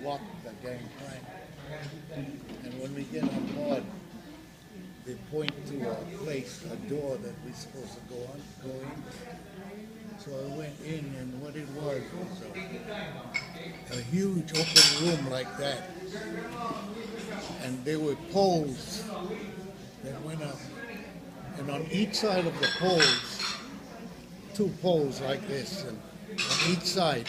block the gangplank. And when we get on board, they point to a place, a door that we're supposed to go in. So I went in, and what it was a huge open room like that. And there were poles that went up. And on each side of the poles, 2 poles like this, and on each side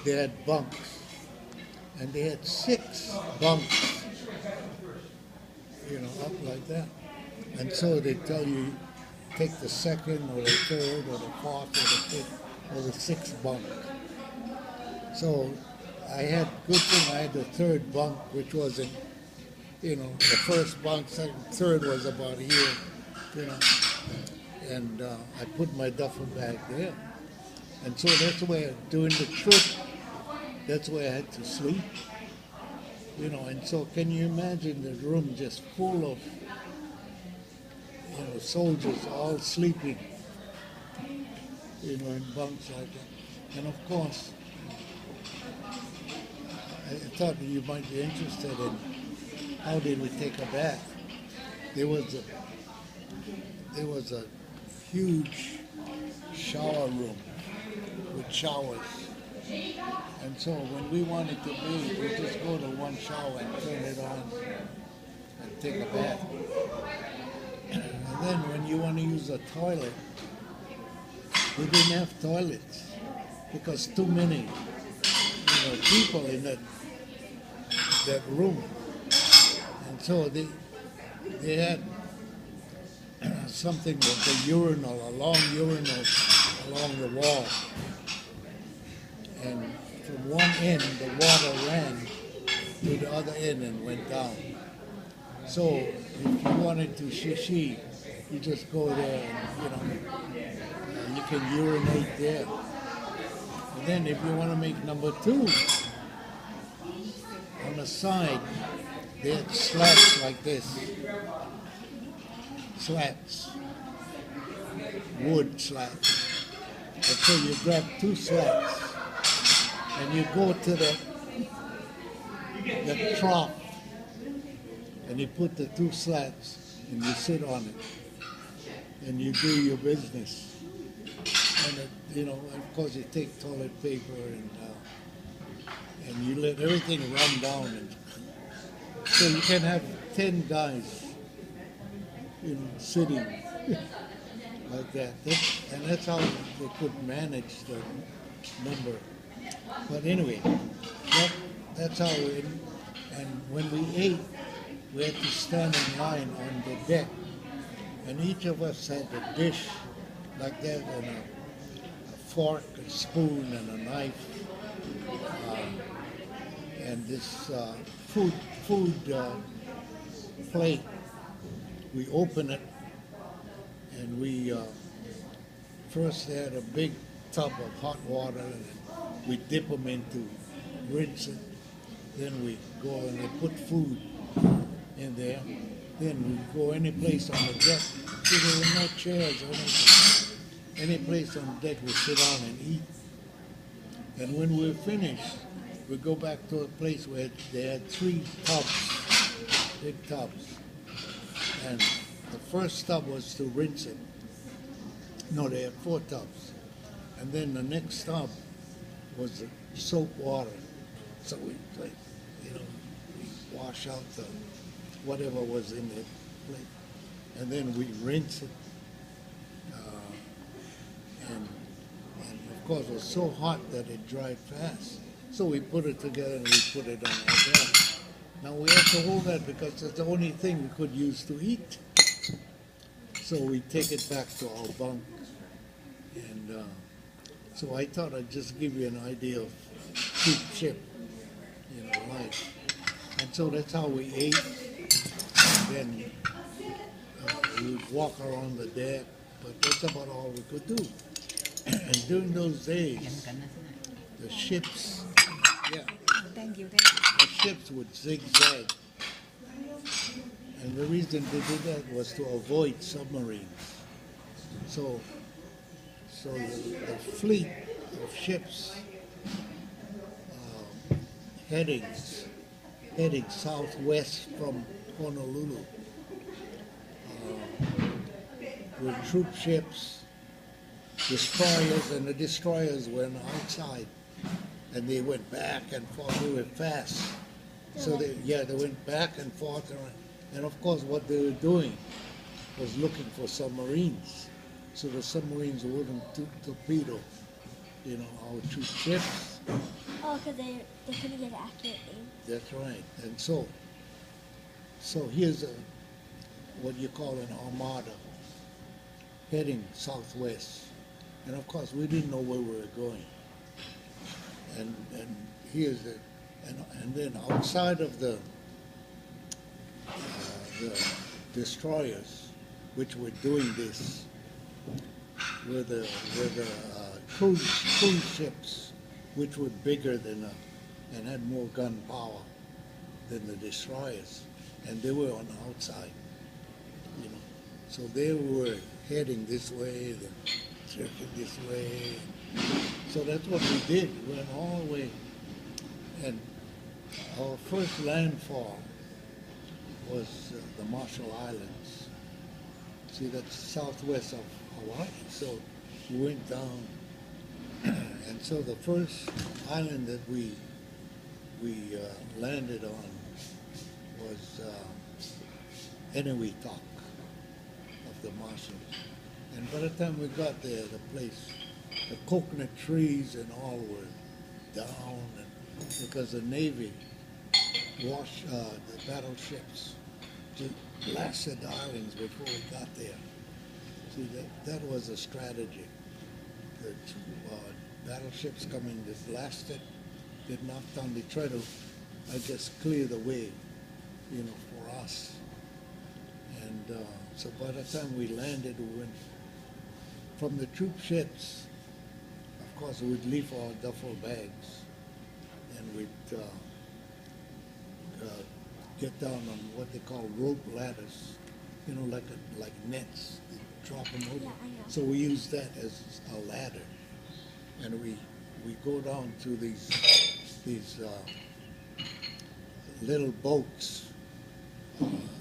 they had bunks. And they had 6 bunks, up like that. And so they tell you, take the second or the third or the fourth or the fifth or the 6th bunk. So I had, good thing I had the 3rd bunk, which wasn't, the first bunk, second, third was about here, and I put my duffel bag there. And so that's where, during the trip, that's where I had to sleep. And so can you imagine the room just full of, soldiers all sleeping, in bunks like that. And of course, I thought you might be interested in how did we take a bath. There was a huge shower room with showers. And so when we wanted to bathe, we just go to one shower and turn it on and take a bath. And then when you want to use a toilet, we didn't have toilets because too many people in that room. And so they had something with a urinal, a long urinal along the wall. And from one end, the water ran to the other end and went down. So if you wanted to shishi, you just go there and, you can urinate there. And then if you want to make number 2, on the side, they had slats like this. Slats. Wood slats. And so you grab 2 slats and you go to the trough and you put the 2 slats and you sit on it and you do your business. And of course you take toilet paper and you let everything run down. And so you can have 10 guys, sitting like that. And that's how they could manage the number. But anyway, that's how and when we ate, we had to stand in line on the deck. And each of us had a dish like that, and a fork, a spoon, and a knife. And this food plate, we open it, and we first had a big tub of hot water, and we dip them into, rinse it. Then we go and we put food in there. Then we go any place on the deck. See, there were no chairs or anything. Any place on the deck we sit down and eat. And when we're finished, we go back to a place where they had 3 tubs, big tubs. And the first tub was to rinse it. No, they had 4 tubs. And then the next tub was the soap water. So we wash out the whatever was in the plate. And then we rinse it. And of course it was so hot that it dried fast. So we put it together and we put it on our bed. Now we have to hold that because it's the only thing we could use to eat. So we take it back to our bunk. And so I thought I'd just give you an idea of cheap ship, life. And so that's how we ate. And then we would walk around the deck, but that's about all we could do. And during those days, the ships, the ships would zigzag. And the reason they did that was to avoid submarines. So the fleet of ships heading heading southwest from Honolulu with troop ships, destroyers, and the destroyers went outside, and they went back and forth. They were fast, so they went back and forth, and of course what they were doing was looking for submarines, so the submarines wouldn't torpedo, our troop ships. Oh, because they couldn't get accurate aim. That's right. And so here's what you call an armada heading southwest. And of course, we didn't know where we were going. And here's and then outside of the destroyers, which were doing this, were the cruise ships, which were bigger than and had more gun power than the destroyers, and they were on the outside, So they were heading this way, then circling this way. So that's what we did. We went all the way, and our first landfall was the Marshall Islands. See, that's southwest of Hawaii. So we went down, and so the first island that we landed on was Enewetak of the Marshalls. And by the time we got there, the place, the coconut trees and all were down, and because the Navy washed the battleships, just blasted the islands before we got there. See, that was a strategy. The battleships coming, they blasted, they knocked down, they tried to, clear the way, for us. And so by the time we landed, we went from the troop ships. Of course, we'd leave our duffel bags, and we'd get down on what they call rope ladders, like nets, drop them over. Yeah, I know. So we use that as a ladder, and we go down to these little boats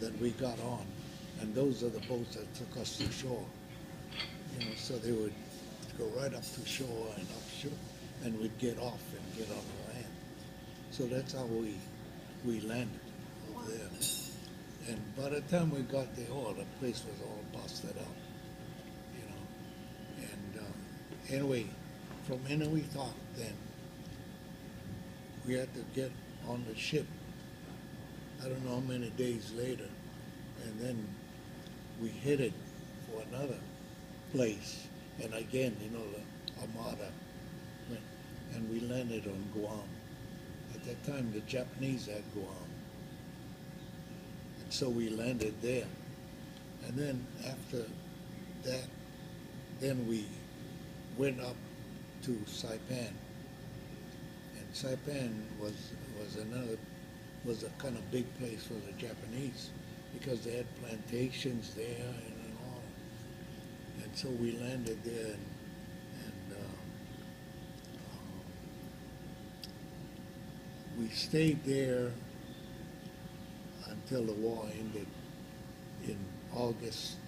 that we got on, and those are the boats that took us to shore. So they would go right up to shore and offshore, and we'd get off and get on the land. So that's how we landed over there. And by the time we got there, the place was all busted up, And anyway, from Enewetak, then we had to get on the ship. I don't know how many days later, and then we headed for another place, and again, the Armada went, and we landed on Guam. At that time, the Japanese had Guam, and so we landed there. And then after that, then we went up to Saipan, and Saipan was a kind of big place for the Japanese because they had plantations there and all. And so we landed there, and we stayed there until the war ended in August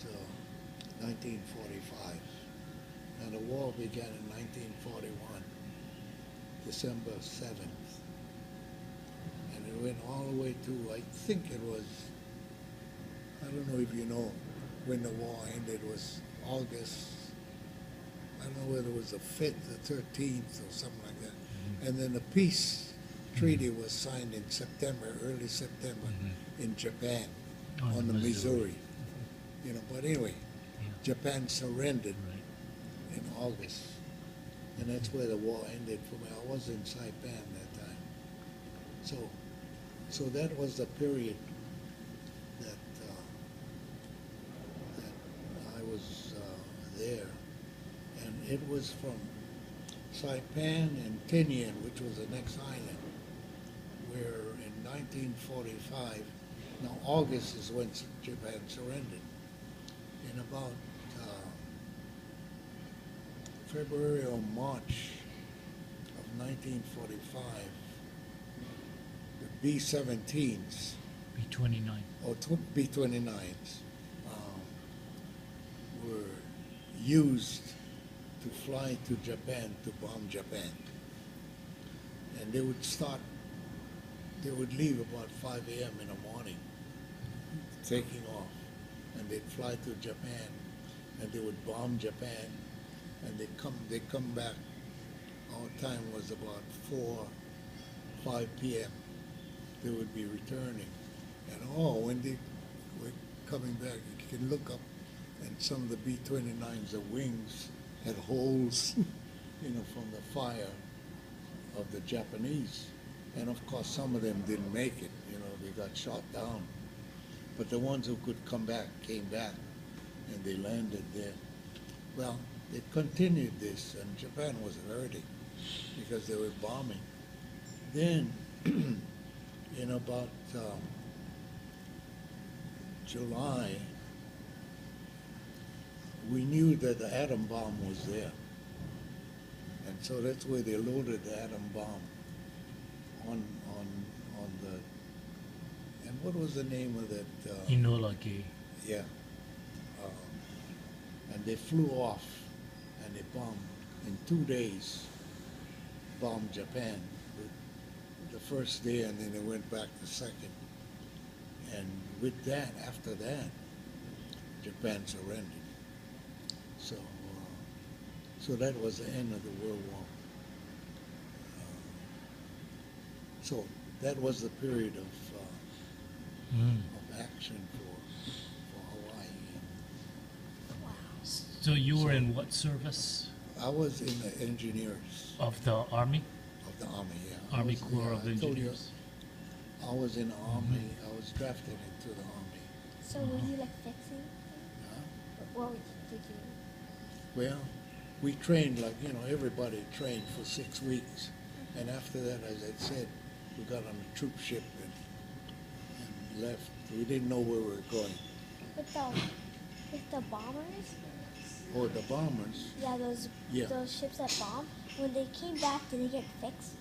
1945. Now the war began in 1941, December 7th. And it went all the way to, I think it was, I don't know if you know when the war ended, it was August, I don't know whether it was the 5th, the 13th, or something like that. Mm-hmm. And then the peace treaty was signed in September, early September, in Japan, on the Missouri. But anyway, Japan surrendered in August. And that's where the war ended for me. I was in Saipan that time. So that was the period that I was there. And it was from Saipan and Tinian, which was the next island, where in 1945, now August is when Japan surrendered. In about February or March of 1945, B-17s B-29. or B-29s were used to fly to Japan to bomb Japan. And they would leave about 5 a.m. in the morning, taking off, and they'd fly to Japan, and they would bomb Japan, and they'd come back. Our time was about 5 p.m. They would be returning, and when they were coming back, you can look up, and some of the B-29s, the wings had holes, from the fire of the Japanese. And of course, some of them didn't make it, they got shot down. But the ones who could come back came back, and they landed there. Well, they continued this, and Japan was hurting because they were bombing. Then, in about July, we knew that the atom bomb was there. And so that's where they loaded the atom bomb on the, and what was the name of that? Enola Gay. Yeah. And they flew off, and they bombed in 2 days, bombed Japan the first day, and then they went back the second. And with that, after that, Japan surrendered. So that was the end of the World War. So that was the period of action for Hawaii. So you were in what service? I was in the engineers Of the Army? of the Army, yeah. Army Corps of I told you, Engineers? I was in the Army. I was drafted into the Army. So were you like fixing things? What did you? Well, we trained everybody trained for 6 weeks. And after that, as I said, we got on a troop ship and left. We didn't know where we were going. With the bombers? Or the bombers. Yeah, those ships that bombed. When they came back, did they get fixed?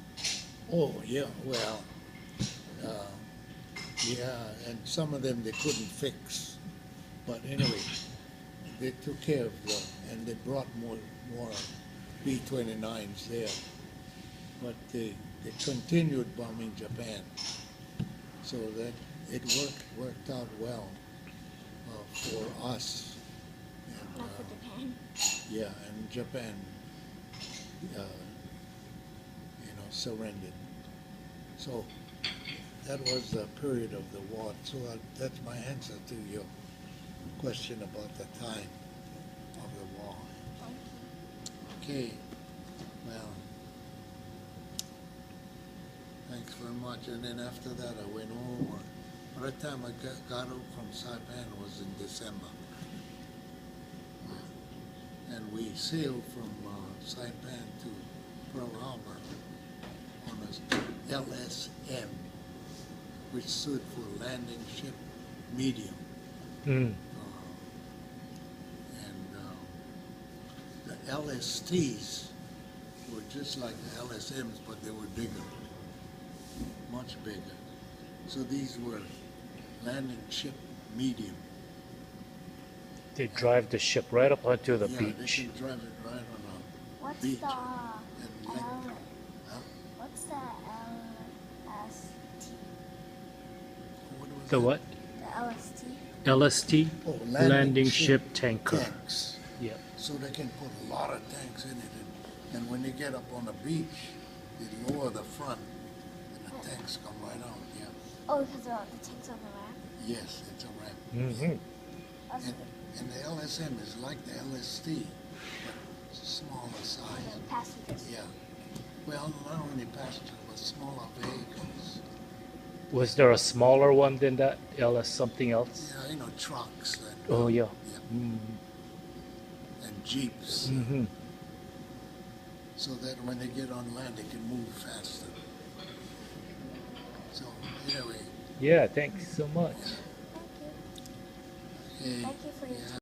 Oh, yeah, well, yeah, and some of them they couldn't fix. But anyway, they took care of them, and they brought more B-29s there. But they continued bombing Japan, so that it worked out well for us. And, Not for Japan. yeah, and Japan, surrendered. So that was the period of the war. So that's my answer to your question about the time of the war. Okay, well, thanks very much. And then after that, I went home. By the time I got out from Saipan was in December. And we sailed from Saipan to Pearl Harbor on a LSM, which stood for Landing Ship Medium. And the LSTs were just like the LSMs, but they were bigger, much bigger. So these were Landing Ship Medium. They drive the ship right up onto the Yeah, beach. they can drive it right on a What's beach. the And like, what's the LST? what was The that? what? The LST? LST? Oh, Landing ship tanker. Tanks. Yeah. So they can put a lot of tanks in it. And when they get up on the beach, they lower the front, and the tanks come right out. Yeah. Oh, because the tank's on the ramp? Yes, it's a ramp. Mm-hmm. That's And the LSM is like the LST, but smaller size. the passengers. Yeah. Well, not only passengers, but smaller vehicles. Was there a smaller one than that? LS something else? Yeah, trucks and, Oh, yeah. and jeeps. Mm-hmm. So that when they get on land, they can move faster. So, anyway. Yeah, thanks so much. Thank you. Okay. Thank you for your time.